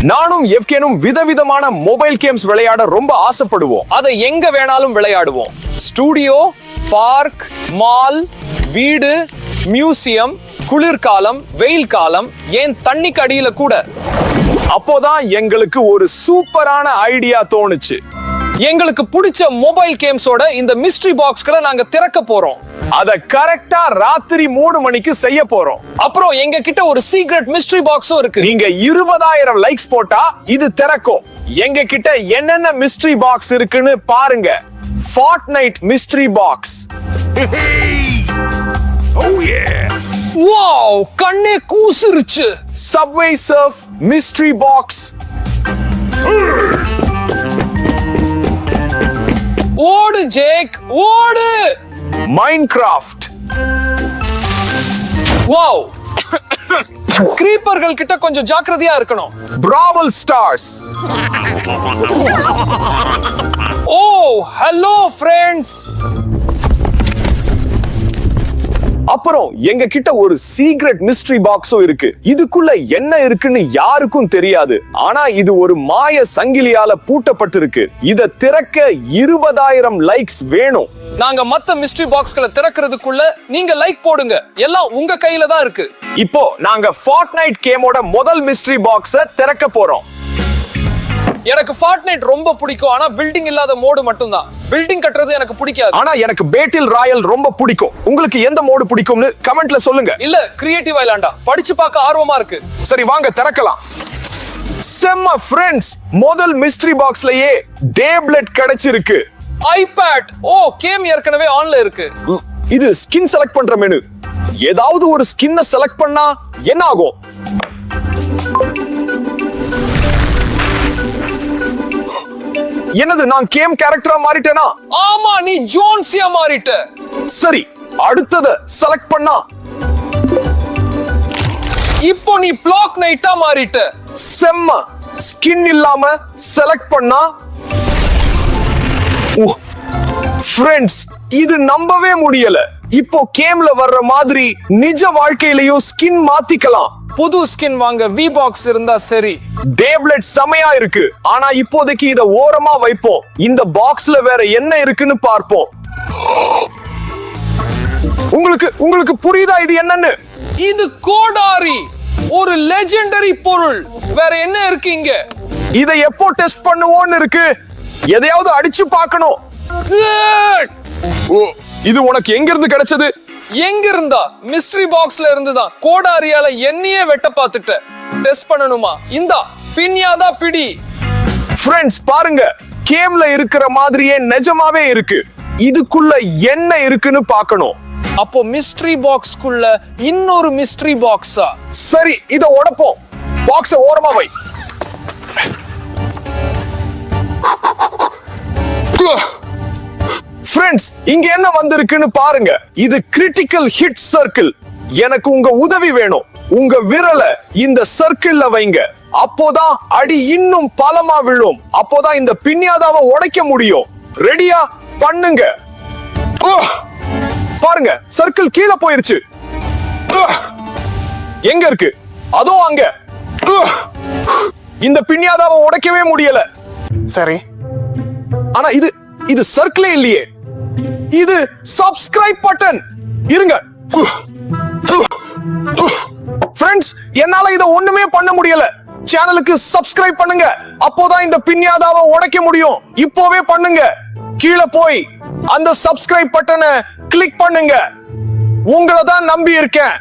நானும் எஃப்கேனும் விதவிதமான mobile games விளையாட ரொம்ப ஆசைப்படுவோம். அதை எங்க வேணாலும் விளையாடுவோம். ஸ்டூடியோ, பார்க், மால், வீடு, மியூசியம், குளிர்காலம், வெயில் காலம், ஏன் தண்ணிக்கு அடியில கூட. அப்போதான் எங்களுக்கு ஒரு சூப்பரான ஐடியா தோணுச்சு. எங்களுக்கு பிடிச்ச மொபைல் கேம்ஸோட இந்த மிஸ்ட்ரி பாக்ஸ்களை நாங்க திறக்க போறோம். அத கரெக்டா ராத்திரி 3 மணிக்கு செய்ய போறோம். அப்புறம் எங்க கிட்ட ஒரு சீக்ரெட் மிஸ்ட்ரி பாக்ஸும் இருக்கு. நீங்க 20,000 லைக்ஸ் போட்டா இது திறக்கும். எங்க கிட்ட என்னென்ன மிஸ்ட்ரி பாக்ஸ் இருக்குன்னு பாருங்க. Fortnite mystery box. வாவ், கண்ணே கூசுருச்சு. Subway Surf mystery box. ஓடு ஜேக், ஓடு. Minecraft. வாவ், கிரீப்பர்கள் கிட்ட கொஞ்சம் ஜாக்கிரதையா இருக்கணும். Brawl Stars. ஓ, ஹலோ ஃப்ரெண்ட்ஸ். அப்புறம் எங்க கிட்ட ஒரு சீக்ரெட் மிஸ்ட்ரி பாக்ஸும் இருக்கு. இதுக்குள்ள என்ன இருக்குன்னு யாருக்கும் தெரியாது. ஆனா இது ஒரு மாய சங்கிலியால பூட்டப்பட்டிருக்கு. இத திறக்க 20,000 லைக்ஸ் வேணும். நாங்க மத்த மிஸ்ட்ரி பாக்ஸ்களை திறக்கிறதுக்குள்ள நீங்க லைக் போடுங்க. எல்லாம் உங்க கையில தான் இருக்கு. இப்போ நாங்க Fortnite கேமோட முதல் மிஸ்ட்ரி பாக்ஸ திறக்க போறோம். எனக்கு Fortnite ரொம்ப பிடிக்கும். ஆனா பில்டிங் இல்லாத மோடு மட்டும்தான். பில்டிங் கட்டுறது எனக்கு பிடிக்காது. ஆனா எனக்கு பேட்டில் ராயல் ரொம்ப பிடிக்கும். உங்களுக்கு எந்த மோடு பிடிக்கும்னு கமெண்ட்ல சொல்லுங்க. இல்ல, கிரியேட்டிவ் ஐலாண்டா படிச்சு பார்க்க ஆர்வமா இருக்கு. சரி, வாங்க திறக்கலாம். செம்ம ஃப்ரெண்ட்ஸ், முதல் மிஸ்ட்ரி பாக்ஸ்லயே டேப்லெட் கிடைச்சிருக்கு. ஐபேட். ஓ, கேம் ஏற்கனவே ஆன்ல இருக்கு. இது ஸ்கின் செலக்ட் பண்ற மெனு. ஏதாவது ஒரு ஸ்கின்னை செலக்ட் பண்ணா என்ன ஆகும்? என்னது, நான் கேம் கேரக்டரா மாறிட்டேனா? ஆமா, நீ ஜோன்ஸியா மாறிட்ட. சரி, அடுத்தத செலக்ட் பண்ணா இப்போ நீ பிளாக் நைட்டா மாறிட்ட. செம்ம. ஸ்கின் இல்லாம செலக்ட் பண்ணா ஃப்ரெண்ட்ஸ், இது நம்பவே முடியல. இப்போ கேம்ல வர்ற மாதிரி நிஜ வாழ்க்கையிலயும் ஸ்கின் மாத்திக்கலாம். புது ஸ்கின் வாங்க வி பாக்ஸ் இருந்தா சரி. டேப்லெட் செமையா இருக்கு. ஆனா இப்போதைக்கு இத ஓரமா வைப்போம். இந்த பாக்ஸ்ல வேற என்ன இருக்குன்னு பார்ப்போம். உங்களுக்கு புரியுதா இது என்னன்னு? இது கோடாரி, ஒரு லெஜெண்டரி பொருள். வேற என்ன இருக்கு இங்க? இதை எப்போ டெஸ்ட் பண்ணுவோம்னு இருக்கு. எதையாவது அடிச்சு பார்க்கணும். இது உனக்கு எங்க இருந்து கிடைச்சது? எங்க இருந்தா? மிஸ்ட்ரி பாக்ஸ்ல இருந்துதான். கோடாரியால என்னையே வெட்ட பார்த்துட்ட. டெஸ்ட் பண்ணணுமா? இந்தா, பின்யாதா பிடி. ஃப்ரெண்ட்ஸ், பாருங்க, கேம்ல இருக்கிற மாதிரியே நிஜமாவே இருக்கு. இதுக்குள்ள என்ன இருக்குன்னு பார்க்கணும். அப்போ மிஸ்ட்ரி பாக்ஸ்க்குள்ள இன்னொரு மிஸ்ட்ரி பாக்ஸா? சரி, இத உடைப்போம். பாக்ஸ ஓரமா வை. ஃப்ரெண்ட்ஸ், இங்க என்ன வந்திருக்குன்னு பாருங்க. இது கிரிட்டிக்கல் ஹிட் சர்க்கிள். எனக்கு உங்க உதவி வேணும். உங்க விரலை இந்த சர்க்கிள்ல வைங்க. அப்போதான் அடி இன்னும் பலமா விழும். அப்போதான் இந்த பின்யாதாவை உடைக்க முடியும். ரெடியா? பண்ணுங்க. பாருங்க, சர்க்கிள் கீழே போயிருச்சு. எங்க இருக்கு? அதோ அங்க. இந்த பின்யாதாவை உடைக்கவே முடியல. சரி, ஆனா இது சர்க்கிளே இல்லையே. இது சப்ஸ்கிரைப் பட்டன். இருங்க ஃப்ரெண்ட்ஸ், என்னால இத ஒண்ணுமே பண்ண முடியல. சேனலுக்கு சப்ஸ்கிரைப் பண்ணுங்க. அப்போதான் இந்த பின்யாதாவை உடைக்க முடியும். இப்போவே பண்ணுங்க. கீழே போய் அந்த சப்ஸ்கிரைப் பட்டனை கிளிக் பண்ணுங்க. உங்களை தான் நம்பி இருக்கேன்.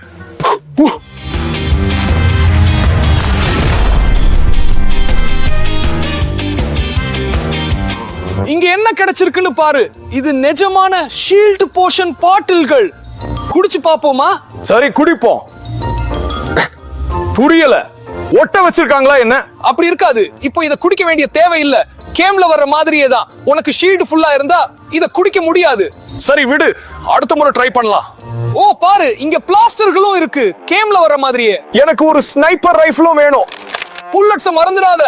இங்க என்ன கிடைச்சிருக்குன்னு பாரு. இது நிஜமான ஷீல்ட் போஷன் பாட்டில்கள். குடிச்சு பாப்போமா? சரி, குடிப்போம். புரியல, ஒட்ட வச்சிருக்காங்களா என்ன? அப்படி இருக்காது. இப்போ இத குடிக்க வேண்டிய தேவை இல்ல. கேம்ல வர்ற மாதிரியே தான். உனக்கு ஷீல்ட் ஃபுல்லா இருந்தா இத குடிக்க முடியாது. சரி, விடு, அடுத்த முறை ட்ரை பண்ணலாம். ஓ, பாரு, இங்க பிளாஸ்டர்களும் இருக்கு. கேம்ல வர்ற மாதிரியே. எனக்கு ஒரு ஸ்னைப்பர் ரைஃபிளும் வேணும். புல்லட்ஸ மறந்துடாத.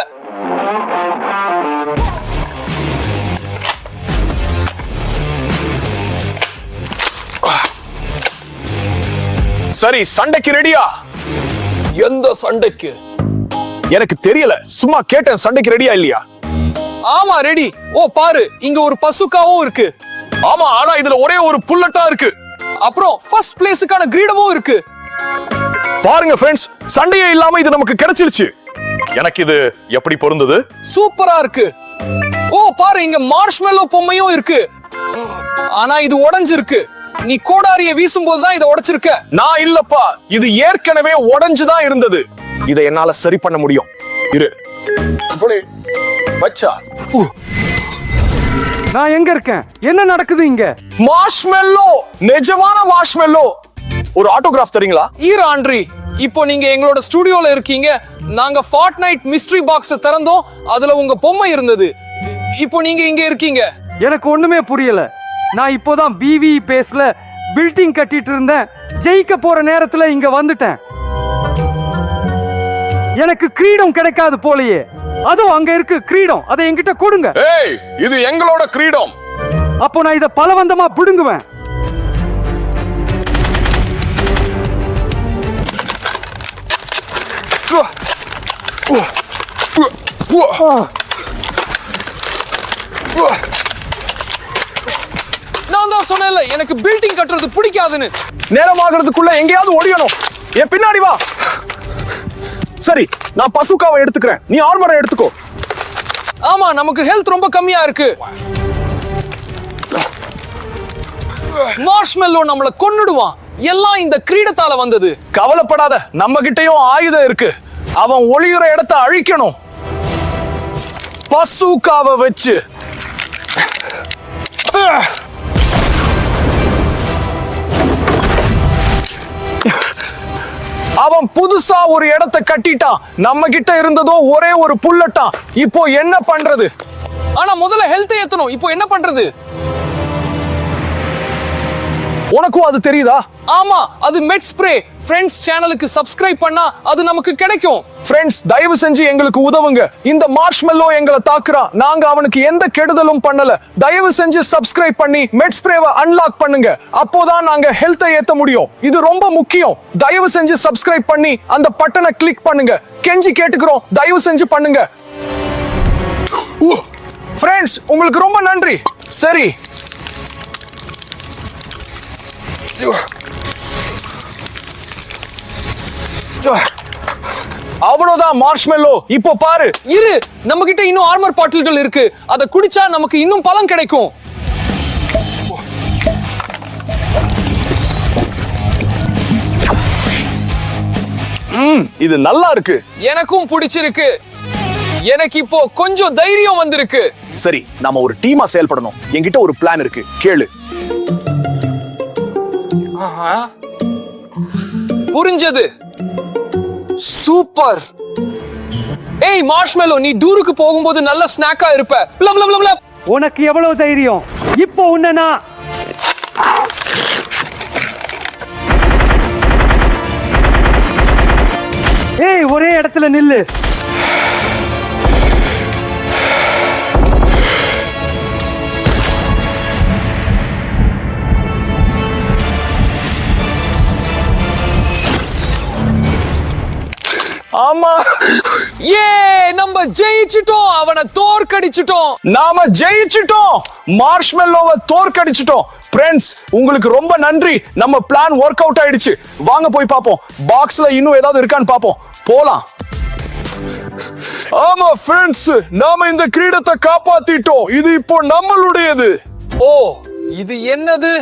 சரி, சண்டைக்கு ரெடியா? எந்த சண்டைக்கு? எனக்கு தெரியல, சும்மா கேட்டேன். சண்டைக்கு ரெடியா இல்லையா? ஆமா ரெடி. ஓ பாரு, இங்க ஒரு பசுக்காவும் இருக்கு. ஆமா, ஆனா இதுல ஒரே ஒரு புல்லட்டா இருக்கு. அப்புறம் ஃபர்ஸ்ட் பிளேஸுக்கான கிரீடமும் இருக்கு. பாருங்க ஃப்ரெண்ட்ஸ், சண்டையே இல்லாம இது நமக்கு கிடைச்சிருச்சு. எனக்கு இது எப்படி பொருந்தது? சூப்பரா இருக்கு. ஓ பாரு, இங்க மார்ஷ்மெல்லோ பொம்மையும் இருக்கு. ஆனா இது உடைஞ்சிருக்கு. நீ கோடாரிய வீசும்போது தான் இதை உடைச்சிருக்க. நான் இல்லப்பா, இது ஏற்கனவே உடைஞ்சுதான் இருந்தது. இதை என்னால சரி பண்ண முடியும். இரு வச்சா. நான் எங்க இருக்கேன்? என்ன நடக்குது இங்க? மார்ஷ்மெல்லோ, நிஜமான மார்ஷ்மெல்லோ. ஒரு ஆட்டோகிராஃப் தரீங்களா? ஆண்ட்ரி, இப்போ நீங்க எங்களோட ஸ்டுடியோல இருக்கீங்க. நாங்க ஃபார்ட்நைட் மிஸ்ட்ரி பாக்ஸ் திறந்தோம், அதுல உங்க பொம்மை இருந்தது. இப்போ நீங்க இங்க இருக்கீங்க. எனக்கு ஒண்ணுமே புரியல. நான் இப்போதான் பிவி பேஸ்ல பில்டிங் கட்டிட்டு இருந்தேன். ஜெயிக்க போற நேரத்துல இங்க வந்துட்டேன். எனக்கு கிரீடம் கிடைக்காது போலயே. அதோ அங்க இருக்கு கிரீடம், அதை என்கிட்ட கொடுங்க. ஏய், இது எங்களோட கிரீடம். அப்போ நான் இத பலவந்தமா பிடுங்குவேன். நான் தான் சொன்னேன்ல, எனக்கு பில்டிங் கட்டுறது பிடிக்காதுன்னு. நேரம் ஆகிறதுக்குள்ள எங்கேயாவது ஒளியணும். என் பின்னாடி வா. சரி, நான் பசுக்காவை எடுத்துக்கிறேன், நீ ஆர்மரை எடுத்துக்கோ. ஆமா, நமக்கு ஹெல்த் ரொம்ப கம்மியா இருக்கு. மார்ஷ்மெல்லோ நம்மள கொன்னுடுவான். எல்லாம் இந்த கிரீடத்தால வந்தது. கவலைப்படாத, நம்ம கிட்டயும் ஆயுதம் இருக்கு. அவன் ஒளியுற இடத்தை அழிக்கணும். பசுக்காவை வச்சு. அவன் புதுசா ஒரு இடத்தை கட்டிட்டான். நம்ம கிட்ட இருந்ததோ ஒரே ஒரு புல்லட்டா. இப்போ என்ன பண்றது? ஆனா முதல்ல ஹெல்த் ஏத்தணும். இப்போ என்ன பண்றது? உனக்கும் அது தெரியுதா? ஆமா, அது மெட் ஸ்ப்ரே. ஃப்ரெண்ட்ஸ் சேனலுக்கு சப்ஸ்கிரைப் பண்ணா அது நமக்கு கிடைக்கும். ஃப்ரெண்ட்ஸ், தயவு செஞ்சு எங்களுக்கு உதவுங்க. இந்த மார்ஷ்மெல்லோ எங்களை தாக்குறான். நாங்க அவனுக்கு எந்த கெடுதலும் பண்ணல. தயவு செஞ்சு சப்ஸ்கிரைப் பண்ணி மெட் ஸ்ப்ரேவை அன்லாக் பண்ணுங்க. அப்போதான் நாங்க ஹெல்த்தை ஏத்த முடியும். இது ரொம்ப முக்கியம். தயவு செஞ்சு சப்ஸ்கிரைப் பண்ணி அந்த பட்டனை கிளிக் பண்ணுங்க. கெஞ்சி கேட்டுக்கிறோம், தயவு செஞ்சு பண்ணுங்க. ஃப்ரெண்ட்ஸ், உங்களுக்கு ரொம்ப நன்றி. சரி, அவ்வளவுதான் மார்ஷ்மெல்லோ. இப்போ பாரு. இரு, நம்ம கிட்ட இன்னும் ஆர்மர் பாட்டில்கள் இருக்கு. அதை குடிச்சா நமக்கு இன்னும் பலம் கிடைக்கும். இது நல்லா இருக்கு. எனக்கும் பிடிச்சிருக்கு. எனக்கு இப்போ கொஞ்சம் தைரியம் வந்திருக்கு. சரி, நாம ஒரு டீமா செயல்படணும். என்கிட்ட ஒரு பிளான் இருக்கு, கேளு. புரிஞ்சது. சூப்பர். ஏய் மார்ஷ்மெல்லோ, நீ டூருக்கு போகும்போது நல்ல ஸ்நாக்கா இருப்ப. Plum plum plum. உனக்கு எவ்வளவு தைரியம்? இப்போ உன்னை நான் ஏய், ஒரே இடத்துல நில்லு. ஆமா, ஏ, நம்ம ஜெயிச்சிட்டோம். அவனை தோற்கடிச்சிட்டோம். நாம ஜெயிச்சிட்டோம். மார்ஷ்மெல்லோவை தோற்கடிச்சிட்டோம். ஃப்ரெண்ட்ஸ், உங்களுக்கு ரொம்ப நன்றி. நம்ம பிளான் வொர்க் அவுட் ஆயிடுச்சு. வாங்க போய் பாப்போம். பாக்ஸ்ல இன்னும் ஏதாவது இருக்கான்னு பாப்போம். போலாம். ஆமா ஃப்ரெண்ட்ஸ், நாம இந்த கிரீடத்தை காப்பாத்திட்டோம். இது இப்போ நம்மளுடையது. ஓ, இது என்னது?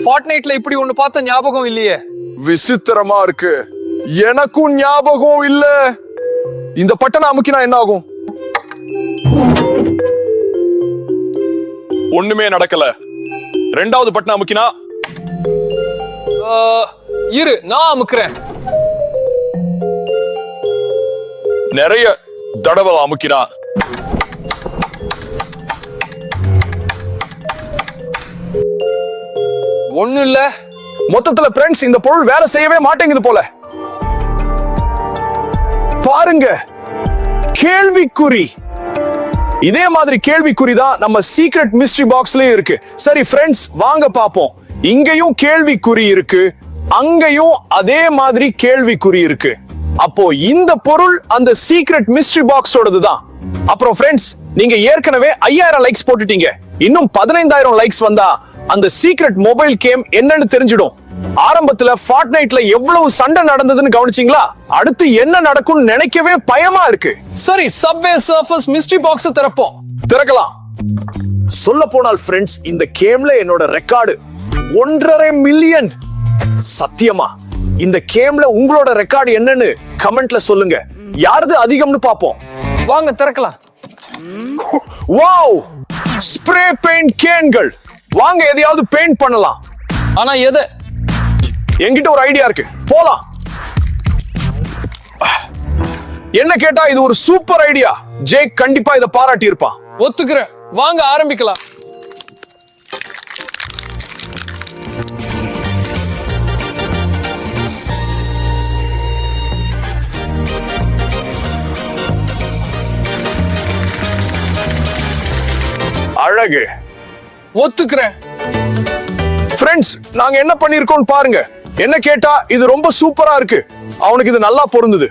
ஃபார்ட்நைட்ல இப்படி ஒன்னு பார்த்த ஞாபகம் இல்லையே. விசித்திரமா இருக்கு. எனக்கும் ஞாபகம் இல்ல. இந்த பட்டனை அமுக்கினா என்ன ஆகும்? ஒண்ணுமே நடக்கல. ரெண்டாவது பட்டனை அமுக்கினா? இரு, நான் அமுக்குறேன். நிறைய தடவை அமுக்கினா? ஒண்ணு இல்ல. மொத்தத்துல ஃப்ரெண்ட்ஸ், இந்த பொருள் வேலை செய்யவே மாட்டேங்குது போல. பாருங்க, கேள்விக்குறி. இதே மாதிரி கேள்விக்குறி தான் நம்ம சீக்ரெட் மிஸ்ட்ரி பாக்ஸ்லயே இருக்கு. சரி ஃப்ரெண்ட்ஸ், வாங்க பாப்போம். இங்கேயும் கேள்விக்குறி இருக்கு, அங்கேயும் அதே மாதிரி கேள்விக்குறி இருக்கு. அப்போ இந்த பொருள் அந்த சீக்ரெட் மிஸ்ட்ரி பாக்ஸோடது தான். அப்புறம் ஃப்ரெண்ட்ஸ், நீங்க ஏற்கனவே 5000 லைக்ஸ் போட்டுட்டீங்க. இன்னும் 15000 லைக்ஸ் வந்தா அந்த சீக்ரெட் மொபைல் கேம் என்னன்னு தெரிஞ்சிடும். ஆரம்பத்துல ஃபார்ட்நைட்ல எவ்வளவு சண்டை நடந்ததுன்னு கவனிச்சீங்களா? அடுத்து என்ன நடக்கும்னு நினைக்கவே பயமா இருக்கு. சரி, சப்வே சர்ஃபர்ஸ் மிஸ்ட்ரி பாக்ஸ் திறப்போம். திறக்கலாம். சொல்ல போனால் ஃப்ரெண்ட்ஸ், இந்த கேம்ல என்னோட ரெக்கார்டு 1.5 மில்லியன். சத்தியமா இந்த கேம்ல உங்களோட ரெக்கார்டு என்னன்னு கமெண்ட்ல சொல்லுங்க. யாரது அதிகம்னு பாப்போம். வாங்க திறக்கலாம். வாவ், ஸ்ப்ரே பெயிண்ட் கேன்கள். வாங்க எதையாவது பெயிண்ட் பண்ணலாம். ஆனா எதை? என்கிட்ட ஒரு ஐடியா இருக்கு, போலாம். என்ன கேட்டா இது ஒரு சூப்பர் ஐடியா. ஜேக் கண்டிப்பா இத பாராட்டி இருப்பான். ஒத்துக்கிறேன். வாங்க ஆரம்பிக்கலாம். அழகு. ஒத்துக்கிறேன். ஃப்ரெண்ட்ஸ், நாங்க என்ன பண்ணிருக்கோம் பாருங்க. என்ன கேட்டா இது ரொம்ப சூப்பரா இருக்கு. அவனுக்கு இது நல்லா பொருந்தது.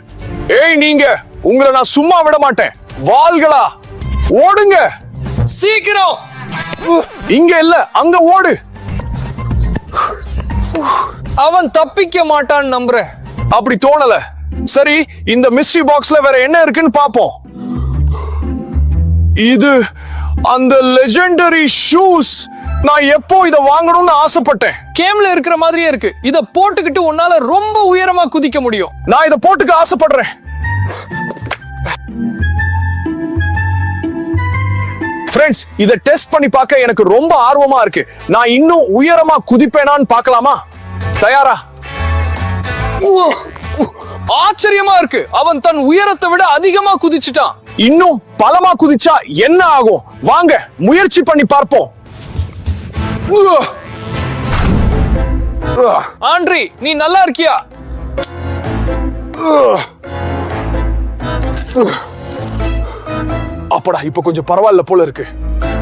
ஏய் நீங்க, உங்களை நான் சும்மா விட மாட்டேன். வாள்களா, ஓடுங்க. சீக்கிரம். இங்க இல்ல, அங்க ஓடு. அவன் தப்பிக்க மாட்டான் நம்புறேன். அப்படி தோணல. சரி, இந்த மிஸ்ட்ரி பாக்ஸ்ல வேற என்ன இருக்குன்னு பாப்போம். இது அந்த லெஜெண்டரி ஷூஸ். நான் எப்போ இத வாங்கணும்னு ஆசைப்பட்டேன். கேம்ல இருக்கிற மாதிரியே இருக்கு. இத போட்டுக்கிட்டு உன்னால ரொம்ப உயரமா குதிக்க முடியும். நான் இத போட்டுக்க ஆசைப்படுறேன். ஃப்ரெண்ட்ஸ், இத டெஸ்ட் பண்ணி பார்க்க எனக்கு ரொம்ப ஆர்வமா இருக்கு. நான் இன்னும் உயரமா குதிப்பேனான்னு பார்க்கலாமா? தயாரா? ஆச்சரியமா இருக்கு. அவன் தன் உயரத்தை விட அதிகமா குதிச்சிட்டான். இன்னும் பலமா குதிச்சா என்ன ஆகும்? வாங்க முயற்சி பண்ணி பார்ப்போம். ஆண்ட்ரி, நீ நல்லா இருக்கியா? அப்படா, இப்ப கொஞ்சம் பரவாயில்ல போல இருக்கு.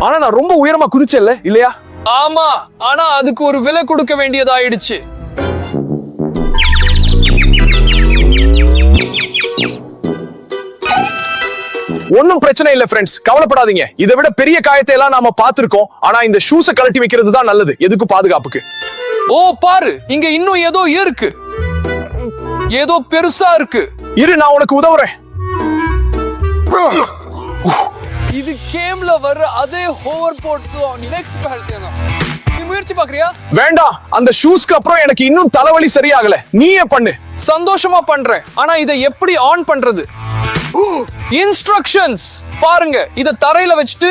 ஆனா நான் ரொம்ப உயரமா குதிச்சேன்ல, இல்லையா? ஆமா, ஆனா அதுக்கு ஒரு விலை கொடுக்க வேண்டியதாயிடுச்சு. ஒன்னும் பிரச்சனை இல்ல ஃப்ரெண்ட்ஸ், கவலைப்படாதீங்க. இதை விட பெரிய காயத்தை எல்லாம் நாம பார்த்திருக்கோம். ஆனா இந்த ஷூஸை கழட்டி வைக்கிறது தான் நல்லது. எதுக்கு? பாதுகாப்புக்கு. ஓ பாரு, இங்க இன்னும் ஏதோ இருக்கு. ஏதோ பெருசா இருக்கு. இரு, நான் உனக்கு உதவுறேன். இது கேம்ல வர அதே ஹோவர் போர்ட் தான். நீ முயற்சி பாக்குறியா? வேண்டாம், அந்த ஷூஸ்க்கு அப்புறம் எனக்கு இன்னும் தலைவலி சரியாகல. நீயே பண்ணு. சந்தோஷமா பண்றேன். ஆனா இதை எப்படி ஆன் பண்றது? இன்ஸ்ட்ரக்ஷன்ஸ் பாருங்க. இத தரையில வச்சுட்டு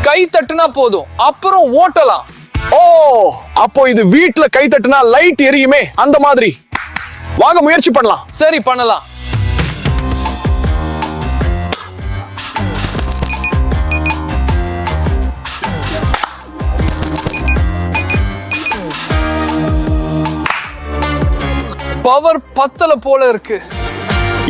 கை தட்டுனா போதும், அப்புறம் ஓட்டலாம். ஓ, அப்போ இது வீட்ல கை தட்டுனா லைட் எரியுமே, அந்த மாதிரி. வாங்க முயற்சி பண்ணலாம். சரி, பண்ணலாம். பவர் பத்தல போல இருக்கு.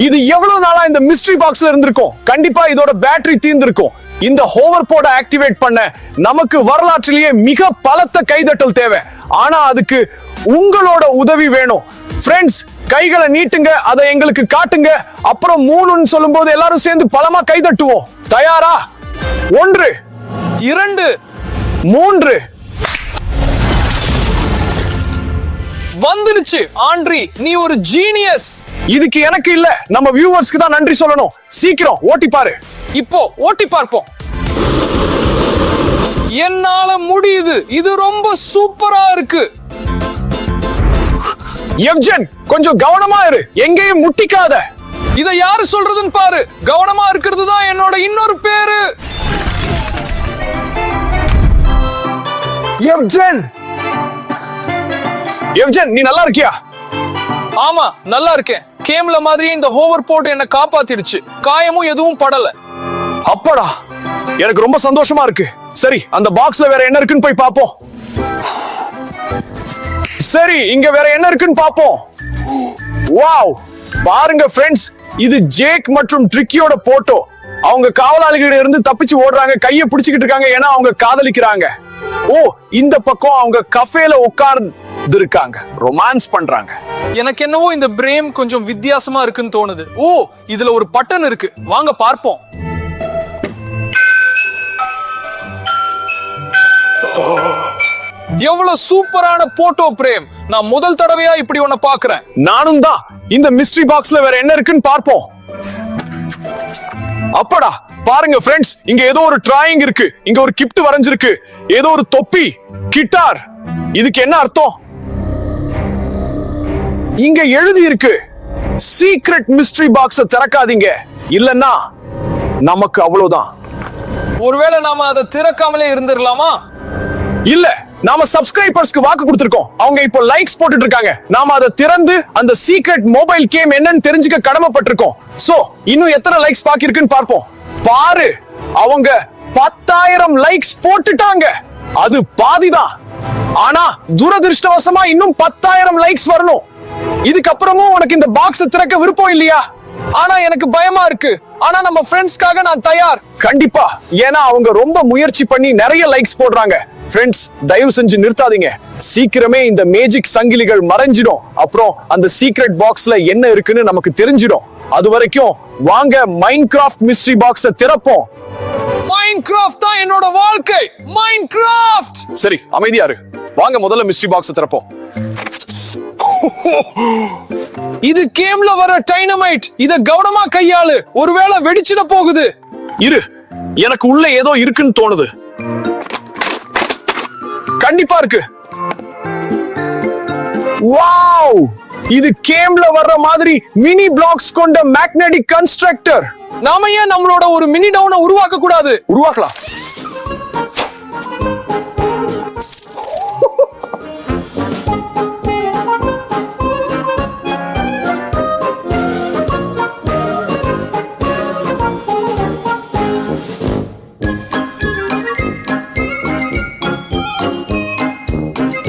இது எவ்வளவு நாளா இந்த மிஸ்ட்ரி பாக்ஸ்ல இருந்திருக்கும்? கண்டிப்பா இதோட பேட்டரி தீர்ந்திருக்கும். இந்த ஹோவர் போர்டை ஆக்டிவேட் பண்ண நமக்கு வரலாற்றிலேயே மிக பலத்த கைதட்டல் தேவை. ஆனா அதுக்கு உங்களோட உதவி வேணும். ஃப்ரெண்ட்ஸ், கைகளை நீட்டுங்க, அதை எங்களுக்கு காட்டுங்க. அப்புறம் 3ன்னு சொல்லும்போது எல்லாரும் சேர்ந்து பலமா கைதட்டுவோம். தயாரா? 1, 2, 3. வந்துருச்சு. ஆண்ட்ரி, நீ ஒரு ஜீனியஸ். இதுக்கு எனக்கு இல்ல, நம்ம வியூவர்ஸ்க்கு தான் நன்றி சொல்லணும். சீக்கிரம் ஓட்டி பாரு. இப்போ ஓட்டி பார்ப்போம். என்னால முடியுது. இது ரொம்ப சூப்பரா இருக்கு. எவ்ஜன், கொஞ்சம் கவனமா இரு, எங்கேயும் முட்டிக்காத. இத யாரு சொல்றதுன்னு பாரு. கவனமா இருக்கிறது தான் என்னோட இன்னொரு பேரு. எவ்ஜன், எவ்ஜன், நீ நல்லா இருக்கியா? ஆமா, நல்லா இருக்கேன். கேம்ல மாதிரியே இந்த ஹோவர் போர்ட் என்ன காப்பாத்திடுச்சு. காயமும் எதுவும் படல. அப்படா, எனக்கு ரொம்ப சந்தோஷமா இருக்கு. சரி, அந்த பாக்ஸ்ல வேற என்ன இருக்குன்னு போய் பாப்போம். சரி, இங்க வேற என்ன இருக்குன்னு பாப்போம். வாவ், பாருங்க ஃப்ரெண்ட்ஸ், இது ஜேக் மற்றும் ட்ரிக்கியோட போட்டோ. அவங்க காவலாளிகளிட இருந்து தப்பிச்சு ஓடுறாங்க, கையை பிடிச்சுக்கிட்டு இருக்காங்க, ஏன்னா அவங்க காதலிக்கிறாங்க. ஓ, இந்த பக்கம் அவங்க கஃபேல இருக்காங்க, ரொமான்ஸ் பண்றாங்க. எனக்கு என்னவோ இந்த பிரேம் கொஞ்சம் வித்தியாசமா இருக்குன்னு தோணுது. ஓ, இதுல ஒரு பட்டன் இருக்கு, வாங்க பார்ப்போம். எவ்வளவு சூப்பரான போட்டோ பிரேம். நான் முதல் தடவையா இப்படி ஒன்ன பாக்குறேன். நானும் தான். இந்த மிஸ்ட்ரி பாக்ஸ்ல வேற என்ன இருக்குன்னு பார்ப்போம். அப்படா பாருங்க ஃப்ரெண்ட்ஸ், இங்க ஏதோ ஒரு டிராயிங் இருக்கு, இங்க ஒரு கிஃப்ட் வரைஞ்சிருக்கு, ஏதோ ஒரு தொப்பி, கிட்டார். இதுக்கு என்ன அர்த்தம்? இங்க எழுதி இருக்கு, சீக்ரெட் மிஸ்ட்ரி பாக்ஸ திறக்காதீங்க, இல்லன்னா நமக்கு அவ்வளவுதான். ஒருவேளை நாம அதை திறக்காமலே இருந்திரலாமா? இல்ல, நாம சப்ஸ்கிரைபர்ஸ்க்கு வாக்கு கொடுத்திருக்கோம். அவங்க இப்போ லைக்ஸ் போட்டுட்டு இருக்காங்க. நாம அதை திறந்து அந்த சீக்ரெட் மொபைல் கேம் என்னன்னு தெரிஞ்சுக்க கடமைப்பட்டிருக்கோம். சோ இன்னும் எத்தனை லைக்ஸ் பாக்கி இருக்குன்னு பார்ப்போம். பாரு, அவங்க 10,000 லைக்ஸ் போட்டுட்டாங்க. அது பாதிதான். ஆனா துரதிருஷ்டவசமா இன்னும் 10,000 லைக்ஸ் வரணும். இதுக்கப்புறமும் உனக்கு இந்த பாக்ஸ் திறக்க விருப்பம் இல்லையா? ஆனா எனக்கு பயமா இருக்கு. ஆனா நம்ம ஃப்ரெண்ட்ஸ்க்காக நான் தயார். கண்டிப்பா, ஏன்னா அவங்க ரொம்ப முயற்சி பண்ணி நிறைய லைக்ஸ் போடுறாங்க. ஃப்ரெண்ட்ஸ், தயவு செஞ்சு நிறுத்தாதீங்க. சீக்கிரமே இந்த மேஜிக் சங்கிலிகள் மறைஞ்சிடும். அப்புறம் அந்த சீக்ரெட் பாக்ஸ்ல என்ன இருக்குன்னு நமக்கு தெரிஞ்சிடும். அது வரைக்கும் வாங்க மைன்கிராஃப்ட் மிஸ்ட்ரி பாக்ஸ திறப்போம். மைன்கிராஃப்ட் தான் என்னோட வாழ்க்கை. மைன்கிராஃப்ட். சரி, அமைதியா இரு. வாங்க முதல்ல மிஸ்ட்ரி பாக்ஸ திறப்போம். இது கேம்ல வர டைனமைட். இத கவனமா கையாளு, ஒருவேளை வெடிச்சிட போகுது. இரு, எனக்கு உள்ள ஏதோ இருக்குன்னு தோணுது. கண்டிப்பா இருக்கு. வாவ், இது கேம்ல வர்ற மாதிரி மினி பிளாக்ஸ் கொண்ட மேக்னெட்டிக் கன்ஸ்ட்ரக்டர். நாம ஏன் நம்மளோட ஒரு மினி டவுனை உருவாக்க கூடாது? உருவாக்கலாம்.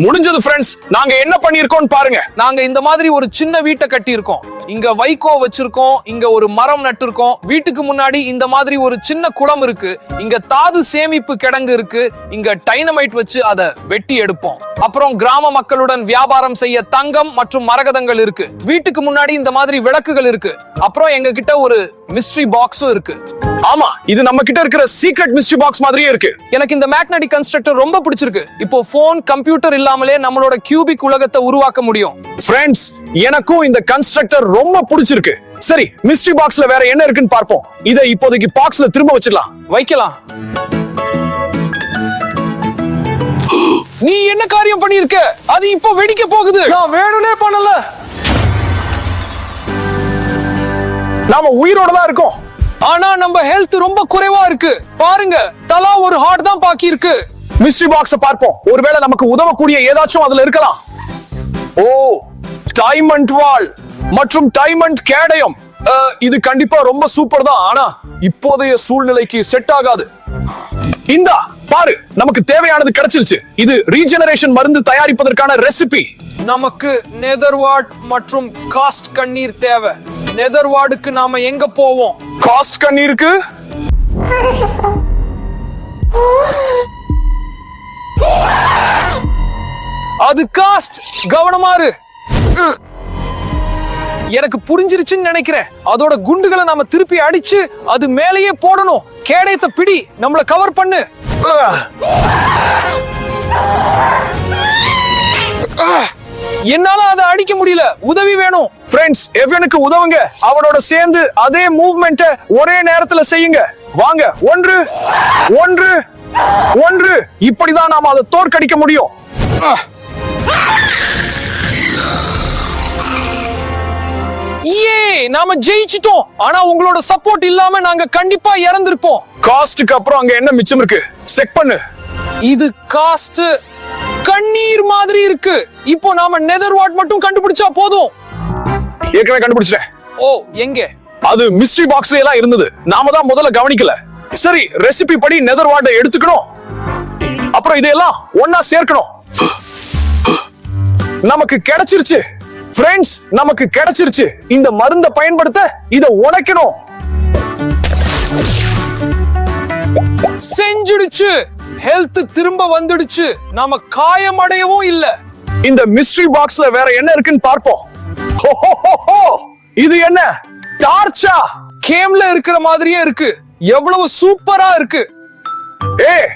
முடிஞ்சது ஃப்ரெண்ட்ஸ். நாங்க என்ன பண்ணிருக்கோம் பாருங்க. நாங்க இந்த மாதிரி ஒரு சின்ன வீட்டை கட்டி இருக்கோம். இங்க வைக்கோ வச்சிருக்கோம், இங்க ஒரு மரம் நட்டு இருக்கோம். வீட்டுக்கு முன்னாடி இந்த மாதிரி ஒரு சின்ன குளம் இருக்கு. இங்க தாது சேமிப்பு கிடங்கு இருக்கு. இங்க டைனமைட் வச்சு அதை வெட்டி எடுப்போம். அப்புறம் கிராம மக்களுடன் வியாபாரம் செய்ய தங்கம் மற்றும் மரகதங்கள் இருக்கு. வீட்டுக்கு முன்னாடி இந்த மாதிரி விளக்குகள் இருக்கு. அப்புறம் எங்க கிட்ட ஒரு மிஸ்ட்ரி பாக்ஸும் இருக்கு. ஆமா, இது நம்ம கிட்ட இருக்கிற சீக்ரெட் மிஸ்ட்ரி பாக்ஸ் மாதிரியே இருக்கு. எனக்கு இந்த மேக்னெட்டிக் கன்ஸ்ட்ரக்டர் ரொம்ப பிடிச்சிருக்கு. இப்போ போன், கம்ப்யூட்டர் இல்லாமலே நம்மளோட கியூபிக் உலகத்தை உருவாக்க முடியும். ஃப்ரெண்ட்ஸ், எனக்கும் இந்த கன்ஸ்ட்ரக்டர் ரொம்ப பிடிச்சிருக்கு. சரி, மிஸ்ட்ரி பாக்ஸ்ல வேற என்ன இருக்குன்னு பார்ப்போம். இதை இப்போதைக்கு பாக்ஸ்ல திரும்ப வச்சிடலாம். வைக்கலாம். நீ என்ன காரியம் பண்ணிருக்க? அது இப்போ வெடிக்க போகுது. நான் வேணும்னே பண்ணல. நாம உயிரோட தான் இருக்கோம். ஆனா நம்ம ஹெல்த் ரொம்ப குறைவா இருக்கு. பாருங்க, தலா ஒரு ஹார்ட் தான் பாக்கி இருக்கு. மிஸ்ட்ரி பாக்ஸ பார்ப்போம். ஒருவேளை நமக்கு உதவக்கூடிய ஏதாச்சும் அதுல இருக்கலாம். ஓ, டைமண்ட் வால் மற்றும் டைமண்ட் கேடயம். இது கண்டிப்பா ரொம்ப சூப்பர் தான். ஆனா இப்போதைய சூழ்நிலைக்கு செட் ஆகாது. இந்தா பாரு, நமக்கு தேவையானது கிடைச்சிருச்சு. இது ரீஜெனரேஷன் மருந்து தயாரிப்பதற்கான ரெசிபி. நமக்கு நெதர்வார்ட் மற்றும் காஸ்ட் கண்ணீர் தேவை. நெதர்வார்டுக்கு நாம எங்க போவோம்? காஸ்ட் கண்ணீருக்கு அது காஸ்ட். கவனமா இரு. எனக்கு புரிஞ்சிருச்சுன்னு நினைக்கிறேன். அதோட குண்டுகளை நாம திருப்பி அடிச்சு அது மேலேயே போடணும். கேடயத்தை பிடி, நம்மள கவர் பண்ணு. என்னால அதை அடிக்க முடியல, உதவி வேணும். ஃப்ரெண்ட்ஸ், எவனுக்கு உதவுங்க. அவனோட சேர்ந்து அதே மூவ்மெண்ட்டை ஒரே நேரத்துல செய்யுங்க. வாங்க, 1 1 1. இப்படிதான் நாம அதை தோற்கடிக்க முடியும். ஏ, நாம ஜெயிச்சிட்டோம். ஆனா உங்களோட சப்போர்ட் இல்லாம நாங்க கண்டிப்பா இறந்திருப்போம். காஸ்ட்க்கு அப்புறம் அங்க என்ன மிச்சம் இருக்கு? செக் பண்ணு. இது காஸ்ட் கண்ணீர் மாதிரி இருக்கு. இப்போ நாம நெதர்வார்ட் மட்டும் கண்டுபிடிச்சா போதும். ஏற்கனவே கண்டுபிடிச்சிட்டேன். ஓ, எங்க? அது மிஸ்ட்ரி பாக்ஸ்ல எல்லாம் இருந்தது. நாம தான் முதல்ல கவனிக்கல. சரி, ரெசிபி படி நெதர்வார்டை எடுத்துக்கணும். அப்புறம் இதெல்லாம் ஒன்னா சேர்க்கணும். நமக்கு கிடைச்சிருச்சு ஃப்ரெண்ட்ஸ், நமக்கு கிடைச்சிருச்சு. இந்த மருந்தை பயன்படுத்த இத உடைக்கணும். செஞ்சிடுச்சு. ஹெல்த் திரும்ப வந்துடுச்சு. நாம காயமடையவும் இல்ல. இந்த மிஸ்ட்ரி பாக்ஸ்ல வேற என்ன இருக்குன்னு பார்ப்போம். ஹோஹோஹோஹோ! இது என்ன? டார்ச்சா? கேம்ல இருக்கிற மாதிரியே இருக்கு. எவ்வளவு சூப்பரா இருக்கு. ஏய்,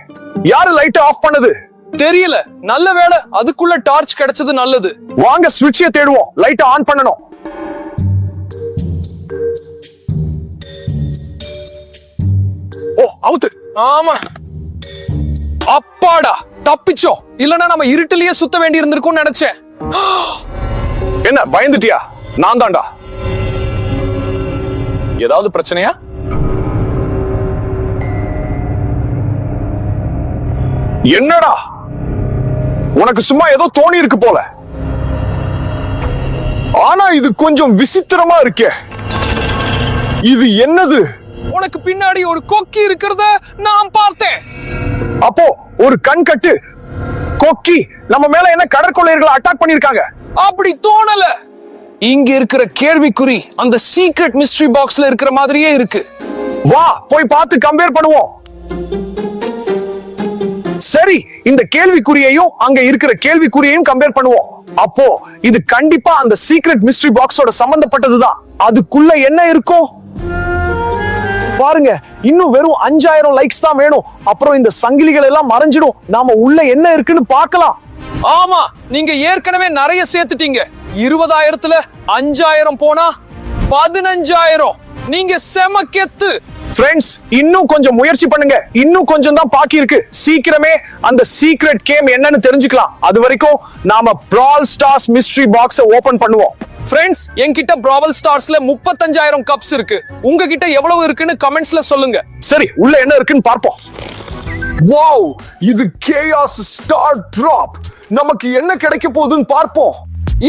யாரு லைட் ஆஃப் பண்ணது? தெரியல. நல்ல வேளை அதுக்குள்ள டார்ச் கிடைச்சது நல்லது. வாங்க ஸ்விட்சை தேடுவோம். லைட் ஆன் பண்ணனும். ஓ, அவுத்து. ஆமா. அப்பாடா, தப்பிச்சோம். இல்லனா நம்ம இருட்டிலேயே சுத்த வேண்டி இருந்திருக்கும்னு நினைச்சேன். என்ன பயந்துட்டியா? நான் தான்டா. ஏதாவது பிரச்சனையா? என்னடா உனக்கு சும்மா ஏதோ தோணி இருக்கு போல. ஆனா இது கொஞ்சம் விசித்திரமா இருக்கே. இது என்னது? உனக்கு பின்னாடி ஒரு கொக்கி இருக்கிறத நான் பார்த்தேன். அப்போ ஒரு கண் கட்டு கொக்கி நம்ம மேல என்ன கடற்கொள்ளையர்களை அட்டாக் பண்ணிருக்காங்க? அப்படி தோணல. இங்க இருக்கிற கேள்விக்குறி அந்த சீக்ரெட் மிஸ்ட்ரி பாக்ஸ்ல இருக்கிற மாதிரியே இருக்கு. வா போய் பார்த்து கம்பேர் பண்ணுவோம். சரி, இந்த கேள்விக்குறியையும் அங்க இருக்கிற கேள்விக்குறியையும் கம்பேர் பண்ணுவோம். அப்போ இது கண்டிப்பா அந்த சீக்ரெட் மிஸ்ட்ரி பாக்ஸோட சம்பந்தப்பட்டதுதான். அதுக்குள்ள என்ன இருக்கும் பாருங்க. இன்னும் வெறும் 5000 லைக்ஸ் தான் வேணும். அப்புறம் இந்த சங்கிலிகள் எல்லாம் மறைஞ்சிடும். நாம உள்ள என்ன இருக்குன்னு பார்க்கலாம். ஆமா, நீங்க ஏற்கனவே நிறைய சேர்த்துட்டீங்க. 20000த்துல 5000 போனா 15000. நீங்க செம கெத்து. ஃப்ரெண்ட்ஸ், இன்னும் கொஞ்சம் முயற்சி பண்ணுங்க. இன்னும் கொஞ்சம் தான் பாக்கி இருக்கு. சீக்கிரமே அந்த சீக்ரெட் கேம் என்னன்னு தெரிஞ்சுக்கலாம். அது வரைக்கும் நாம பிரால் ஸ்டார்ஸ் மிஸ்ட்ரி பாக்ஸை ஓபன் பண்ணுவோம். ஃப்ரெண்ட்ஸ், என்கிட்ட பிராவல் ஸ்டார்ஸ்ல 35000 கப்ஸ் இருக்கு. உங்ககிட்ட எவ்வளவு இருக்குன்னு கமெண்ட்ஸ்ல சொல்லுங்க. சரி, உள்ள என்ன இருக்குன்னு பார்ப்போம். வாவ், இது கேயாஸ் ஸ்டார் டிராப். நமக்கு என்ன கிடைக்க போகுதுன்னு பார்ப்போம்.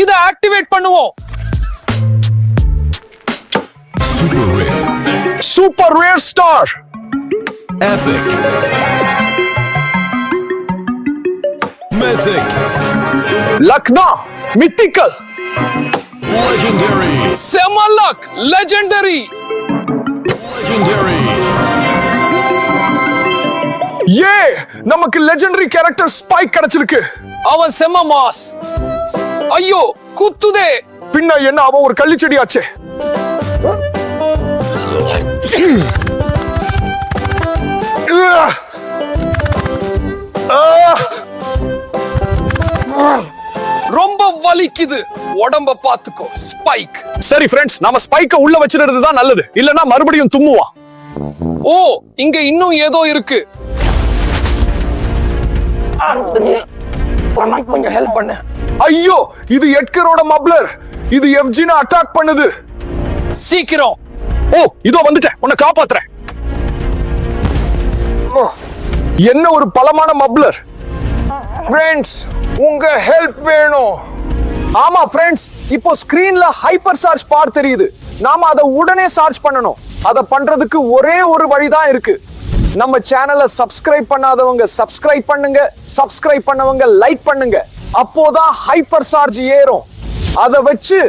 இத ஆக்டிவேட் பண்ணுவோம். Super rare star. Epic. Mythic. லக்னா மித்திக்கல். Legendary. செம லக். லெஜெண்டரி. Legendary. ஏ, நமக்கு லெஜெண்டரி கேரக்டர் ஸ்பைக் கிடைச்சிருக்கு. அவன் செம மாஸ். ஐயோ, குத்துதே. பின்ன என்ன, அவன் ஒரு கள்ளிச்செடி ஆச்சே. ரொம்ப வலிக்குது. உடம்ப பாத்துக்கோ. ஸ்பைக். சரி ஃப்ரெண்ட்ஸ், நாம ஸ்பைக்க உள்ள வச்சிருக்கிறது தான் நல்லது. இல்லனா மறுபடியும் தும்முவான். ஓ, இங்க இன்னும் ஏதோ இருக்கு. கொஞ்சம் ஹெல்ப் பண்ண. ஐயோ, இது எட்கரோட மப்ளர். இது எஃப்ஜின அட்டாக் பண்ணுது. சீக்கிரம். ஓ, இதோ வந்துட்டேன். உன்னை காப்பாத்துறேன். என்ன ஒரு பலமான மப்ளர். ஃப்ரெண்ட்ஸ், உங்க ஹெல்ப் வேணும். ஆமா ஃப்ரெண்ட்ஸ், இப்போ ஸ்கிரீன்ல ஹைப்பர் சார்ஜ் பார் தெரியுது. நாம அதை உடனே சார்ஜ் பண்ணணும். அதை பண்றதுக்கு ஒரே ஒரு வழிதான் இருக்கு. நம்ம சேனலை சப்ஸ்கிரைப் பண்ணாதவங்க சப்ஸ்கிரைப் பண்ணுங்க. சப்ஸ்கிரைப் பண்ணவங்க லைக் பண்ணுங்க. அப்போதான் ஹைப்பர் சார்ஜ் ஏறும். அதை வச்சு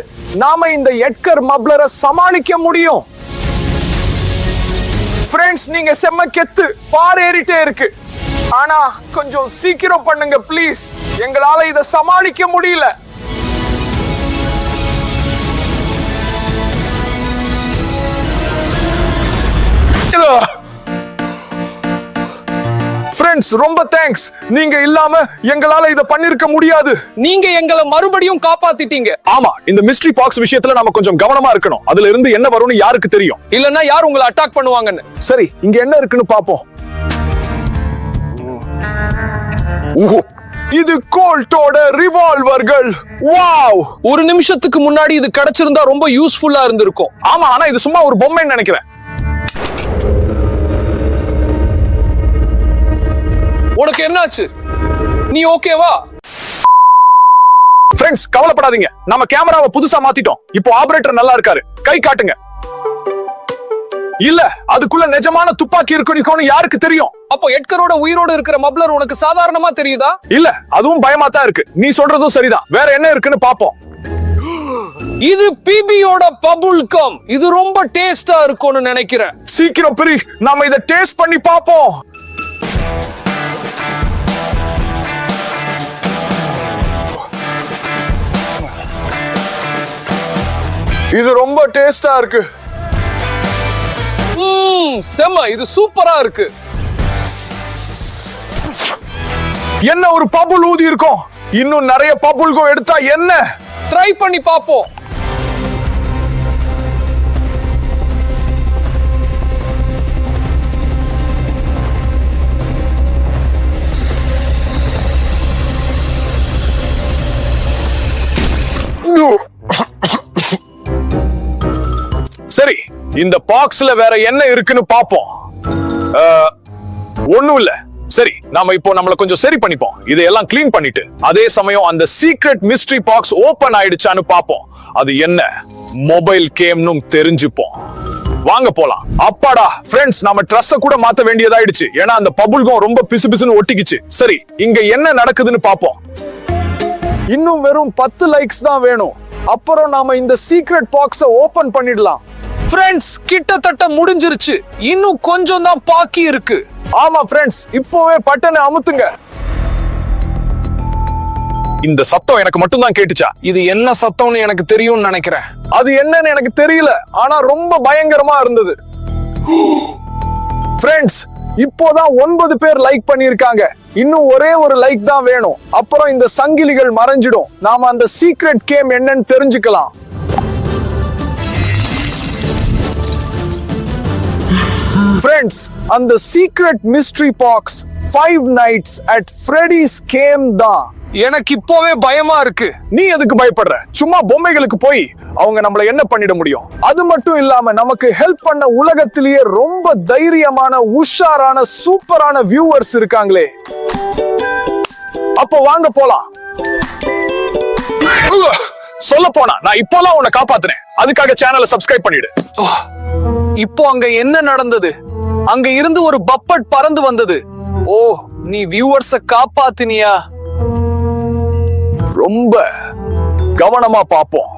நாம இந்த எட்கர் மப்ளரை சமாளிக்க முடியும். ஃப்ரெண்ட்ஸ், நீங்க செம்ம கெத்து. பார் ஏறிட்டே இருக்கு. ஆனா கொஞ்சம் சீக்கிரம் பண்ணுங்க ப்ளீஸ். எங்களால இதை சமாளிக்க முடியல. ஃப்ரெண்ட்ஸ், ரொம்ப தேங்க்ஸ். நீங்க இல்லாம எங்களால இத பண்ணிருக்க முடியாது. நீங்க எங்களை மறுபடியும் காப்பாத்திட்டீங்க. ஆமா, இந்த மிஸ்ட்ரி பாக்ஸ் விஷயத்துல நாம கொஞ்சம் கவனமா இருக்கணும். அதுல இருந்து என்ன வரும்னு யாருக்கு தெரியும்? இல்லன்னா யார் உங்களை அட்டாக் பண்ணுவாங்கன்னு. சரி, இங்க என்ன இருக்குன்னு பாப்போம். இது கோல்ட்டோட ரிவால்வர்கள். வாவ்! ஒரு நிமிஷத்துக்கு முன்னாடி இது கிடைச்சிருந்தா ரொம்ப யூஸ்ஃபுல்லா இருந்திருக்கும். ஆமா, ஆனா இது சும்மா ஒரு பொம்மைன்னு நினைக்கிறேன். உனக்கு என்னாச்சு? நீ ஓகேவா? ஃப்ரெண்ட்ஸ், கவலைப்படாதீங்க. நம்ம கேமராவை புதுசா மாத்திட்டோம். இப்போ ஆபரேட்டர் நல்லா இருக்காரு. கை காட்டுங்க. இல்ல, அதுக்குள்ள நிஜமான துப்பாக்கி இருக்குன்னு யாருக்கு தெரியும்? அப்போ எட்கரோட உயிரோடு இருக்கிற மப்ளர் உனக்கு சாதாரணமா தெரியுதா? இல்ல, அதுவும் பயமா தான் இருக்கு. நீ சொல்றதும் சரிதான். வேற என்ன இருக்குன்னு பாப்போம். இது பிபியோட பபுள் கம். இது ரொம்ப டேஸ்டா இருக்கும்னு நினைக்கிறேன். சீக்கிரம் பிரி, நாம இத டேஸ்ட் பண்ணி பாப்போம். இது ரொம்ப டேஸ்டா இருக்கு. செம்ம, இது சூப்பரா இருக்கு. என்ன ஒரு பபுள் ஊதி இருக்கும். இன்னும் நிறைய பபுள்கோ எடுத்தா என்ன? ட்ரை பண்ணி பாப்போம். சரி, இந்த பாக்ஸ்ல வேற என்ன இருக்குன்னு பாப்போம். ஒண்ணும் இல்ல. சரி, நாம இப்போ நம்மள கொஞ்சம் சரி பண்ணிப்போம். இதையெல்லாம் க்ளீன் பண்ணிட்டு அதே சமயம் அந்த சீக்ரெட் மிஸ்ட்ரி பாக்ஸ் ஓபன் ஆயிடுச்சான்னு பாப்போம். அது என்ன மொபைல் கேம்னு தெரிஞ்சுப்போம். வாங்க போலாம். அப்பாடா ஃப்ரெண்ட்ஸ், நாம ட்ரெஸ்ஸ கூட மாத்த வேண்டியதாயிடுச்சு. ஏன்னா அந்த பபுள்கம் ரொம்ப பிசுபிசுன்னு ஒட்டிக்கிச்சு. சரி, இங்க என்ன நடக்குதுன்னு பாப்போம். இன்னும் வெறும் 10 லைக்ஸ் தான் வேணும். அப்புறம் நாம இந்த சீக்ரெட் பாக்ஸ ஓபன் பண்ணிடலாம். ஃப்ரெண்ட்ஸ், கிட்டத்தட்ட முடிஞ்சிருச்சு. இன்னும் கொஞ்சம் தான் பாக்கி இருக்கு. ஆமா ஃப்ரெண்ட்ஸ், இப்போவே பட்டனை அமுத்துங்க. இந்த சத்தம் எனக்கு மட்டும் தான் கேட்டுச்சா? இது என்ன சத்தம்னு எனக்கு தெரியும்னு நினைக்கிறேன். அது என்னன்னு எனக்கு தெரியல, ஆனா ரொம்ப பயங்கரமா இருந்தது. ஃப்ரெண்ட்ஸ், இப்போதான் 9 பேர் லைக் பண்ணிருக்காங்க. இன்னும் ஒரே ஒரு லைக் தான் வேணும். அப்புறம் இந்த சங்கிலிகள் மறைஞ்சிடும். நாம அந்த சீக்ரெட் கேம் என்னன்னு தெரிஞ்சுக்கலாம். ஃப்ரெண்ட்ஸ், அந்த secret mystery box 5 Nights at Freddy's game தான். எனக்கு இப்போவே பயமா இருக்கு. நீ எதுக்கு பயப்படுற? சும்மா பொம்மைகளுக்கு போய் அவங்க நம்மள என்ன பண்ணிட முடியும்? அது மட்டும் இல்லாம நமக்கு ஹெல்ப் பண்ண உலகத்திலேயே ரொம்ப தைரியமான, உஷாரான, சூப்பரான வியூவர்ஸ் இருக்காங்களே. அப்போ வாங்க போலாம். சொல்ல போனா நான் இப்போலாம் உன்னை காப்பாத்துறேன். அதுக்காக சேனலை சப்ஸ்கிரைப் பண்ணிடு. இப்போ அங்க என்ன நடந்தது? அங்க இருந்து ஒரு பப்பட் பறந்து வந்தது. ஓ, நீ வியூவர்ஸ காப்பாத்தினியா? ரொம்ப கவனமா பாப்போம்.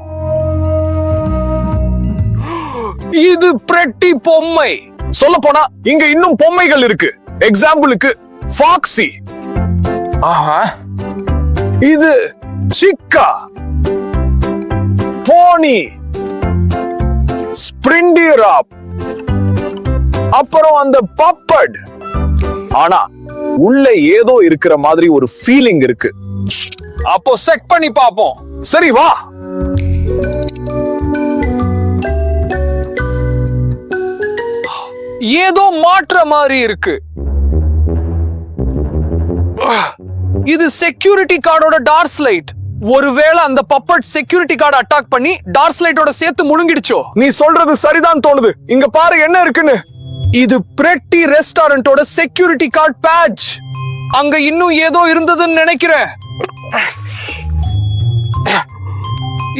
இது பிரெட்டி பொம்மை. சொல்ல போனா இங்க இன்னும் பொம்மைகள் இருக்கு. எக்ஸாம்பிளுக்கு ஃபாக்ஸி, இது சிக்கா, போனி, ஸ்பிரிண்டிராப், அப்புறம் அந்த பப்பட். ஆனா உள்ள ஏதோ இருக்கிற மாதிரி ஒரு ஃபீலிங் இருக்கு. அப்போ செக் பண்ணி பாப்போம். சரி வா. ஏதோ மாற்ற மாதிரி இருக்கு. இது செக்யூரிட்டி கார்டோட டார்ச் லைட். ஒருவேளை அந்த பப்பட் செக்யூரிட்டி கார்டு அட்டாக் பண்ணி டார்ச் லைட்டோட சேர்த்து முழுங்கிடுச்சோ? நீ சொல்றது சரிதான் தோணுது. இங்க பாரு என்ன இருக்குன்னு. இது பிரெட்டி ரெஸ்டாரண்டோட செக்யூரிட்டி கார்டு பேட்ச். அங்க இன்னும் ஏதோ இருந்ததுன்னு நினைக்கிறேன்.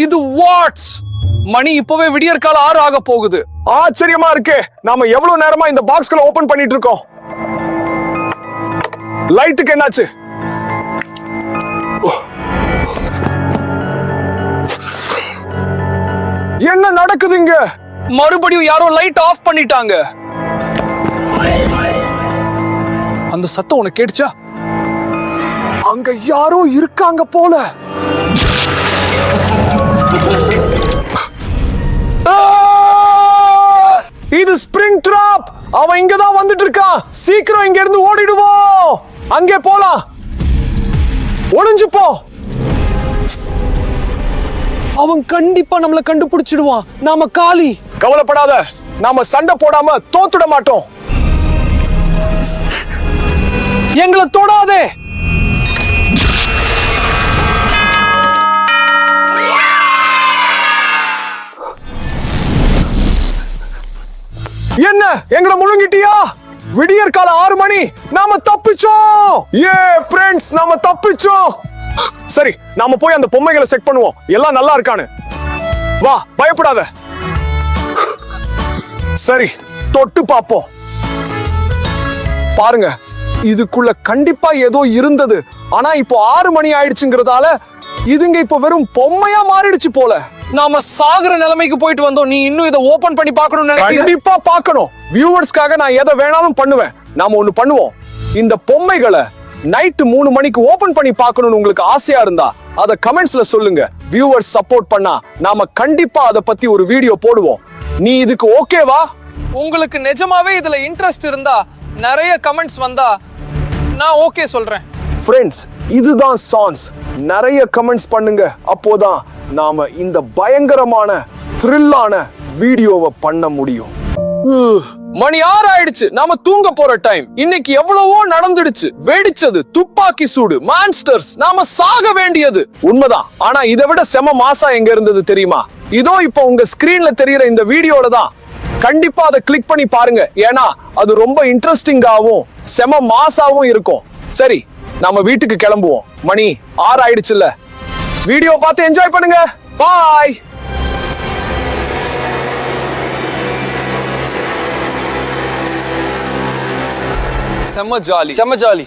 இது வாட்ஸ். மணி இப்பவே விடியற்கால 6 ஆக போகுது. ஆச்சரியமா இருக்கு. நாம எவ்வளவு நேரமா இந்த பாக்ஸ்களை ஓபன் பண்ணிட்டு இருக்கோம். லைட்டுக்கு என்னாச்சு? என்ன நடக்குது இங்க? மறுபடியும் யாரோ லைட் ஆஃப் பண்ணிட்டாங்க. அந்த சத்தம் உனக்கு கேட்டுச்சா? அங்க யாரோ இருக்காங்க போல. இது ஸ்பிரிங் டிராப். அவன் இங்க தான் வந்துட்டு இருக்கான். சீக்கிரம் இங்க இருந்து ஓடிடுவோம். அங்கே போலாம். ஒளிஞ்சு போ. அவன் கண்டிப்பா நம்மள கண்டுபிடிச்சிடுவான். நாம காலி. கவலைப்படாத. நாம சண்டை போடாம தோத்துட மாட்டோம். எங்களை தொடாதே. என்ன எங்களை முழுங்கிட்டியா? விடியற்கால 6 மணி. நாம தப்பிச்சோம். ஏ ஃப்ரெண்ட்ஸ், நாம தப்பிச்சோம். சரி, நாம போய் அந்த பொம்மைகளை செக் பண்ணுவோம். எல்லாம் நல்லா இருக்கானு. வா, பயப்படாத. சரி, தொட்டு பாப்போம். பாருங்க, இதுக்குள்ள கண்டிப்பா ஏதோ இருந்தது. ஆனா இப்போ 6 மணி ஆயிடுச்சுங்கிறதால இதுங்க இப்ப வெறும் பொம்மையா மாறிடுச்சு போல. நாம சாகுற நிலைமைக்கு போயிட்டு வந்தோம். நீ இன்னும் இதை ஓபன் பண்ணி பார்க்கணும்னு நினைக்கிறீங்க? கண்டிப்பா பார்க்கணும். வியூவர்ஸ்க்காக நான் எதை வேணாலும் பண்ணுவேன். நாம ஒண்ணு பண்ணுவோம். இந்த பொம்மைகளை நைட் 3 மணிக்கு ஓபன் பண்ணி பார்க்கணும்னு உங்களுக்கு ஆசையா இருந்தா அத கமெண்ட்ஸ்ல சொல்லுங்க. வியூவர்ஸ் சப்போர்ட் பண்ணா நாம கண்டிப்பா அத பத்தி ஒரு வீடியோ போடுவோம். நீ இதுக்கு ஓகேவா? உங்களுக்கு நிஜமாவே இதுல இன்ட்ரெஸ்ட் இருந்தா, நிறைய கமெண்ட்ஸ் வந்தா நான் ஓகே சொல்றேன். ஃப்ரெண்ட்ஸ், இதுதான் சான்ஸ். நிறைய கமெண்ட்ஸ் பண்ணுங்க. அப்போதான் நாம இந்த பயங்கரமான த்ரில்லான வீடியோவை பண்ண முடியும். மணி 6 ஆயிடுச்சு. நாம தூங்க போற டைம். இன்னைக்கு எவ்வளவோ நடந்துடுச்சு. வெடிச்சது, துப்பாக்கி சூடு, மான்ஸ்டர்ஸ், நாம சாக வேண்டியது. உண்மைதான். ஆனா இதை விட செம மாசா எங்க இருந்தது தெரியுமா? இதோ இப்போ உங்க ஸ்கிரீன்ல தெரியுற இந்த வீடியோல தான். கண்டிப்பா அதை கிளிக் பண்ணி பாருங்க. ஏன்னா அது ரொம்ப இன்ட்ரெஸ்டிங்காவும் செம மாசாவும் இருக்கும். சரி, நாம வீட்டுக்கு கிளம்புவோம். மணி 6 ஆயிடுச்சுல்ல. வீடியோ பார்த்து என்ஜாய் பண்ணுங்க. பாய். செம்ம ஜாலி.